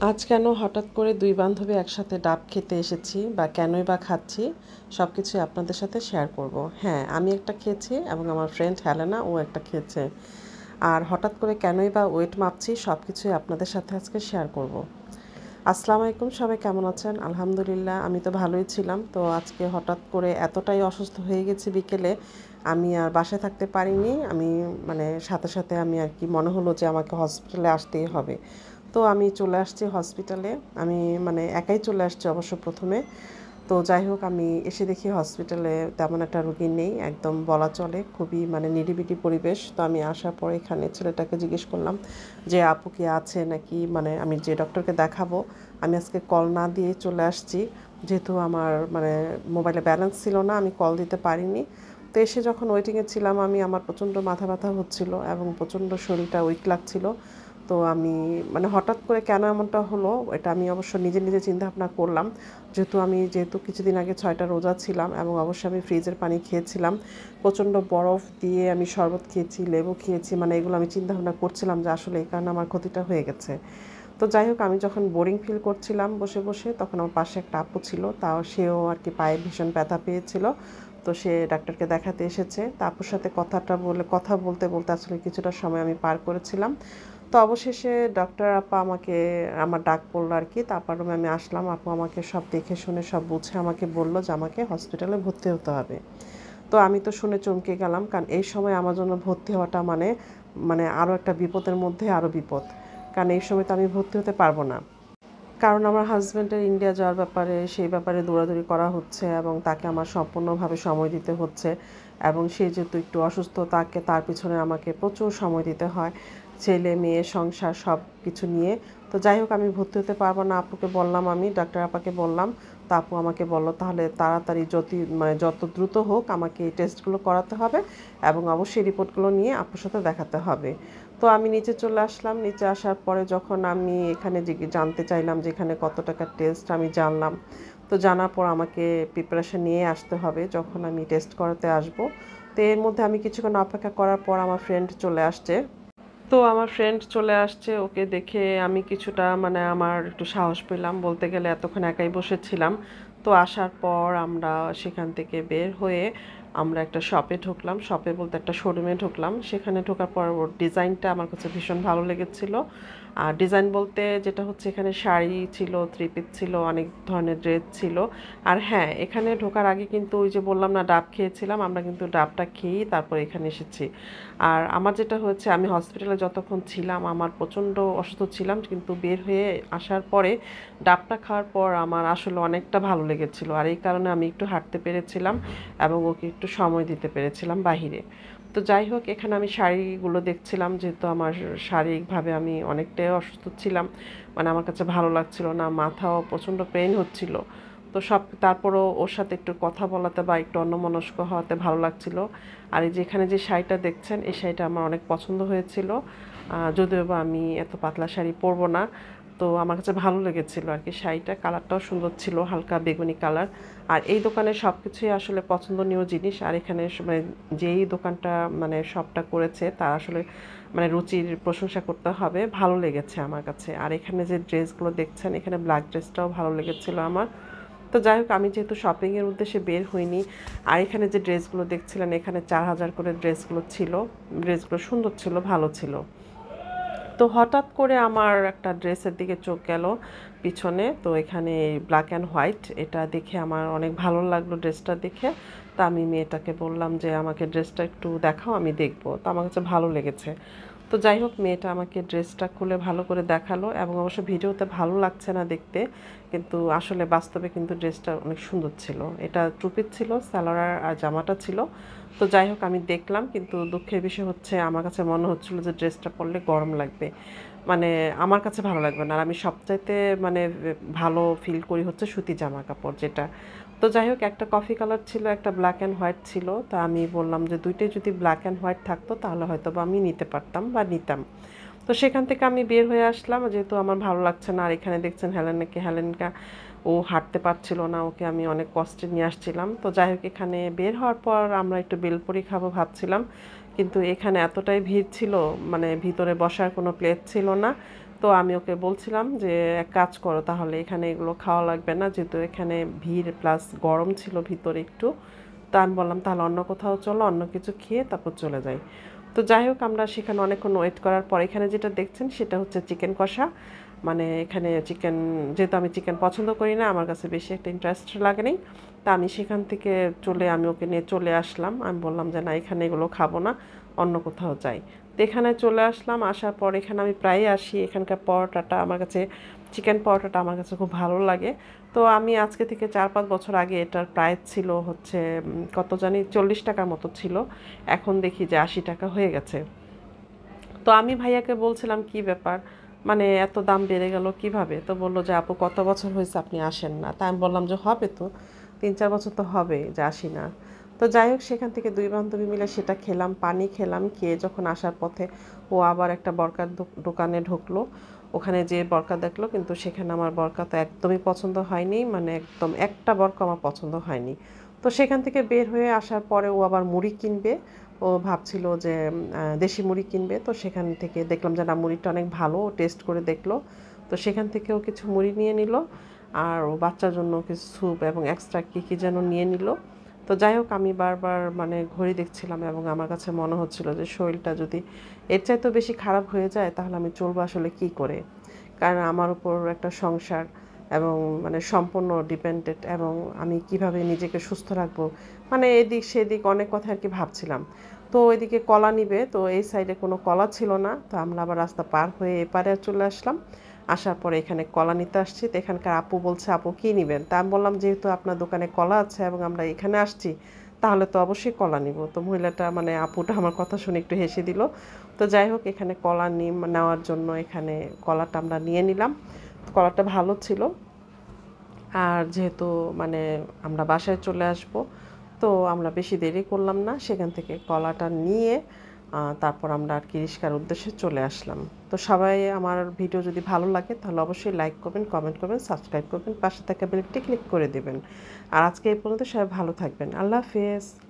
আজ কেন হঠাৎ করে দুই বান্ধবী একসাথে ডাব খেতে এসেছি বা কেনই বা খাচ্ছি সব কিছুই আপনাদের সাথে শেয়ার করব। হ্যাঁ, আমি একটা খেয়েছি এবং আমার ফ্রেন্ড হেলেনা ও একটা খেয়েছে। আর হঠাৎ করে কেনই বা ওয়েট মাপছি সব কিছুই আপনাদের সাথে আজকে শেয়ার করব। আসসালামু আলাইকুম, সবাই কেমন আছেন? আলহামদুলিল্লাহ, আমি তো ভালোই ছিলাম। তো আজকে হঠাৎ করে এতটাই অসুস্থ হয়ে গেছি বিকেলে, আমি আর বাসায় থাকতে পারিনি। আমি সাথে সাথে আমি আর কি মনে হলো যে আমাকে হসপিটালে আসতেই হবে। তো আমি চলে আসছি হসপিটালে। আমি একাই চলে আসছি অবশ্য প্রথমে। তো যাই হোক, আমি এসে দেখি হসপিটালে তেমন একটা রোগী নেই, একদম বলা চলে খুবই নিরিবিলি পরিবেশ। তো আমি আসার পর এখানে ছেলেটাকে জিজ্ঞেস করলাম যে আপু কি আছে নাকি, আমি যে ডক্টরকে দেখাবো আমি আজকে কল না দিয়ে চলে আসছি, যেহেতু আমার মোবাইলে ব্যালেন্স ছিল না, আমি কল দিতে পারিনি। তো এসে যখন ওয়েটিংয়ে ছিলাম আমি, আমার প্রচণ্ড মাথা ব্যথা হচ্ছিল এবং প্রচণ্ড শরীরটা উইক লাগছিল। তো আমি হঠাৎ করে কেন এমনটা হলো এটা আমি অবশ্য নিজে নিজে চিন্তা ভাবনা করলাম। যেহেতু কিছুদিন আগে 6টা রোজা ছিলাম এবং অবশ্যই আমি ফ্রিজের পানি খেয়েছিলাম, প্রচণ্ড বরফ দিয়ে আমি শরবত খেয়েছি, লেবু খেয়েছি, এগুলো আমি চিন্তা ভাবনা করছিলাম যে আসলে এই কারণে আমার ক্ষতিটা হয়ে গেছে। তো যাই হোক, আমি যখন বোরিং ফিল করছিলাম বসে বসে, তখন আমার পাশে একটা আপু ছিল, তাও সেও আর কি পায়ে ভীষণ ব্যথা পেয়েছিল। তো সে ডাক্তারকে দেখাতে এসেছে। তা আপুর সাথে কথা বলতে বলতে আসলে কিছুটা সময় আমি পার করেছিলাম। তো অবশেষে ডক্টর আপা আমাকে আমার ডাক পড়লো আর কি। তারপর রুমে আমি আসলাম, আপু আমাকে সব দেখে শুনে সব বুঝে আমাকে বললো যে আমাকে হসপিটালে ভর্তি হতে হবে। তো আমি তো শুনে চমকে গেলাম, কারণ এই সময় আমার জন্য ভর্তি হওয়াটা আরও একটা বিপদের মধ্যে আরও বিপদ। কারণ এই সময় তো আমি ভর্তি হতে পারবো না, কারণ আমার হাজব্যান্ডের ইন্ডিয়া যাওয়ার ব্যাপারে সেই ব্যাপারে দৌড়াদৌড়ি করা হচ্ছে এবং তাকে আমার সম্পূর্ণভাবে সময় দিতে হচ্ছে। এবং সে যেহেতু একটু অসুস্থ, তার পিছনে আমাকে প্রচুর সময় দিতে হয়, ছেলে মেয়ে সংসার সব কিছু নিয়ে। তো যাই হোক, আমি ভর্তি হতে পারবো না। আপুকে বললাম, আমি ডাক্তার আপাকে বললাম। তো আপু আমাকে বললো তাহলে তাড়াতাড়ি যত দ্রুত হোক আমাকে এই টেস্টগুলো করাতে হবে এবং অবশ্যই রিপোর্টগুলো নিয়ে আপুর সাথে দেখাতে হবে। তো আমি নিচে চলে আসলাম। নিচে আসার পরে যখন আমি এখানে জানতে চাইলাম যে এখানে কত টাকার টেস্ট, আমি জানলাম। তো জানার পর আমাকে প্রিপারেশন নিয়ে আসতে হবে যখন আমি টেস্ট করাতে আসব। তো এর মধ্যে আমি কিছুক্ষণ অপেক্ষা করার পর আমার ফ্রেন্ড চলে আসছে। তো আমার ফ্রেন্ড চলে আসছে, ওকে দেখে আমি কিছুটা আমার একটু সাহস পেলাম, বলতে গেলে এতক্ষণ একাই বসেছিলাম। তো আসার পর আমরা সেখান থেকে বের হয়ে আমরা একটা শপে ঢুকলাম, শপে বলতে একটা শোরুমে ঢুকলাম। সেখানে ঢোকার পর ওর ডিজাইনটা আমার কাছে ভীষণ ভালো লেগেছিল। আর ডিজাইন বলতে যেটা হচ্ছে, এখানে শাড়ি ছিল, থ্রি পিস ছিল, অনেক ধরনের ড্রেস ছিল। আর হ্যাঁ, এখানে ঢোকার আগে কিন্তু ওই যে বললাম না ডাব খেয়েছিলাম, আমরা কিন্তু ডাবটা খেয়েই তারপর এখানে এসেছি। আর আমার যেটা হয়েছে, আমি হসপিটালে যতক্ষণ ছিলাম আমার প্রচণ্ড অসুস্থ ছিলাম, কিন্তু বের হয়ে আসার পরে ডাবটা খাওয়ার পর আমার আসলে অনেকটা ভালো লেগেছিল। আর এই কারণে আমি একটু হাঁটতে পেরেছিলাম এবং ওকে একটু সময় দিতে পেরেছিলাম বাহিরে। তো যাই হোক, এখানে আমি শাড়িগুলো দেখছিলাম, যেহেতু আমার শারীরিকভাবে আমি অনেকটাই অসুস্থ ছিলাম, আমার কাছে ভালো লাগছিল না, মাথাও প্রচণ্ড পেইন হচ্ছিল। তো তারপরও ওর সাথে একটু কথা বলাতে বা একটু অন্যমনস্ক হওয়াতে ভালো লাগছিল। আর এই যে এখানে যে শাড়িটা দেখছেন, এই শাড়িটা আমার অনেক পছন্দ হয়েছিল। যদিও বা আমি এত পাতলা শাড়ি পরবো না, তো আমার কাছে ভালো লেগেছিল আর কি। শাড়িটা কালারটাও সুন্দর ছিল, হালকা বেগুনি কালার। আর এই দোকানের সব কিছুই আসলে পছন্দনীয় জিনিস। আর এখানে যেই দোকানটা শপটা করেছে তার আসলে রুচির প্রশংসা করতে হবে, ভালো লেগেছে আমার কাছে। আর এখানে যে ড্রেসগুলো দেখছেন, এখানে ব্ল্যাক ড্রেসটাও ভালো লেগেছিল আমার। তো যাই হোক, আমি যেহেতু শপিংয়ের উদ্দেশ্যে বের হইনি। আর এখানে যে ড্রেসগুলো দেখছিলেন, এখানে 4000 করে ড্রেসগুলো ছিল। ড্রেসগুলো সুন্দর ছিল, ভালো ছিল। তো হঠাৎ করে আমার একটা ড্রেসের দিকে চোখ গেল পিছনে। তো এখানে ব্ল্যাক অ্যান্ড হোয়াইট, এটা দেখে আমার অনেক ভালো লাগলো ড্রেসটা দেখে। তা আমি মেয়েটাকে বললাম যে আমাকে ড্রেসটা একটু দেখাও, আমি দেখবো। তো আমার কাছে ভালো লেগেছে। তো যাই হোক, মেয়েটা আমাকে ড্রেসটা খুলে ভালো করে দেখালো এবং অবশ্য ভিডিওতে ভালো লাগছে না দেখতে, কিন্তু আসলে বাস্তবে কিন্তু ড্রেসটা অনেক সুন্দর ছিল। এটা ট্রুপিস ছিল, সালোয়ার আর জামাটা ছিল। তো যাই হোক, আমি দেখলাম, কিন্তু দুঃখের বিষয় হচ্ছে আমার কাছে মনে হচ্ছিল যে ড্রেসটা পরলে গরম লাগবে, মানে আমার কাছে ভালো লাগবে না। আর আমি সবচাইতে মানে ভালো ফিল করি হচ্ছে সুতি জামা কাপড় যেটা। তো যাই হোক, একটা কফি কালার ছিল, একটা ব্ল্যাক অ্যান্ড হোয়াইট ছিল। তা আমি বললাম যে দুইটাই যদি ব্ল্যাক অ্যান্ড হোয়াইট থাকতো তাহলে হয়তো বা আমি নিতে পারতাম বা নিতাম। তো সেখান থেকে আমি বের হয়ে আসলাম, যেহেতু আমার ভালো লাগছে না। আর এখানে দেখছেন হেলেনকা, ও হাঁটতে পারছিল না, ওকে আমি অনেক কষ্টে নিয়ে আসছিলাম। তো যাই হোক, এখানে বের হওয়ার পর আমরা একটু বেলপুরি খাবো ভাবছিলাম, কিন্তু এখানে এতটাই ভিড় ছিল, ভিতরে বসার কোনো প্লেস ছিল না। তো আমি ওকে বলছিলাম যে এক কাজ করো তাহলে, এখানে এগুলো খাওয়া লাগবে না, যেহেতু এখানে ভিড় প্লাস গরম ছিল ভিতরে একটু। তো আমি বললাম তাহলে অন্য কোথাও চলো, অন্য কিছু খেয়ে তারপর চলে যাই। তো যাই হোক, আমরা সেখানে অনেকক্ষণ ওয়েট করার পর এখানে যেটা দেখছেন সেটা হচ্ছে চিকেন কষা। মানে এখানে চিকেন, যেহেতু আমি চিকেন পছন্দ করি না, আমার কাছে বেশি একটা ইন্টারেস্ট লাগেনি। তা আমি সেখান থেকে আমি ওকে নিয়ে চলে আসলাম। আমি বললাম যে না, এখানে এগুলো খাবো না, অন্য কোথাও যাই। তো এখানে চলে আসলাম, আসার পর এখানে আমি প্রায়ই আসি। এখানকার পরোটাটা আমার কাছে, চিকেন পরোটাটা আমার কাছে খুব ভালো লাগে। তো আমি আজকে থেকে 4-5 বছর আগে এটার প্রাইস ছিল হচ্ছে কত জানি 40 টাকার মতো ছিল, এখন দেখি যে 80 টাকা হয়ে গেছে। তো আমি ভাইয়াকে বলছিলাম কি ব্যাপার, মানে এত দাম বেড়ে গেল কিভাবে? তো বললো যে আপু কত বছর হয়েছে আপনি আসেন না। তাই আমি বললাম যে হবে তো, 3-4 বছর তো হবে যে আসি না। তো যাই হোক, সেখান থেকে দুই বান্ধবী মিলে সেটা খেলাম, পানি খেলাম। খেয়ে যখন আসার পথে ও আবার একটা বরকার দোকানে ঢুকলো। ওখানে যে বরকা দেখলো, কিন্তু সেখানে আমার বরকা তো একদমই পছন্দ হয়নি, মানে একদম একটা বরকা আমার পছন্দ হয়নি। তো সেখান থেকে বের হয়ে আসার পরে ও আবার মুড়ি কিনবে। ও ভাবছিল যে দেশি মুড়ি কিনবে। তো সেখান থেকে দেখলাম যে না, মুড়িটা অনেক ভালো, টেস্ট করে দেখলো। তো সেখান থেকেও কিছু মুড়ি নিয়ে নিল, আর ও বাচ্চার জন্য কিছু স্যুপ এবং এক্সট্রা কী কী যেন নিয়ে নিল। তো যাই হোক, আমি বারবার মানে ঘড়ি দেখছিলাম এবং আমার কাছে মনে হচ্ছিল যে শরীরটা যদি এর চাইতেও বেশি খারাপ হয়ে যায় তাহলে আমি চলবো আসলে কী করে। কারণ আমার উপর একটা সংসার এবং মানে সম্পূর্ণ ডিপেন্ডেন্ট, এবং আমি কিভাবে নিজেকে সুস্থ রাখবো, মানে এদিক সেদিক অনেক কথা আর কি ভাবছিলাম। তো ওইদিকে কলা নিবে, তো এই সাইডে কোনো কলা ছিল না। তো আমরা আবার রাস্তা পার হয়ে এপারে চলে আসলাম। আসার পরে এখানে কলা নিতে আসছি। তো এখানকার আপু বলছে আপু কী নেবেন? তা আমি বললাম যেহেতু আপনার দোকানে কলা আছে এবং আমরা এখানে আসছি, তাহলে তো অবশ্যই কলা নিব। তো মহিলাটা মানে আপুটা আমার কথা শুনে একটু হেসে দিল। তো যাই হোক, এখানে কলা নেওয়ার জন্য এখানে কলাটা আমরা নিয়ে নিলাম। কলাটা ভালো ছিল। আর যেহেতু মানে আমরা বাসায় চলে আসব, তো আমরা বেশি দেরি করলাম না, সেখান থেকে কলাটা নিয়ে তারপর আমরা আর কি রিক্সার উদ্দেশ্যে চলে আসলাম। তো সবাই আমার ভিডিও যদি ভালো লাগে তাহলে অবশ্যই লাইক করবেন, কমেন্ট করবেন, সাবস্ক্রাইব করবেন, পাশে থাকা বেলটি ক্লিক করে দেবেন। আর আজকে এই পর্যন্ত সবাই ভালো থাকবেন। আল্লাহ হাফেজ।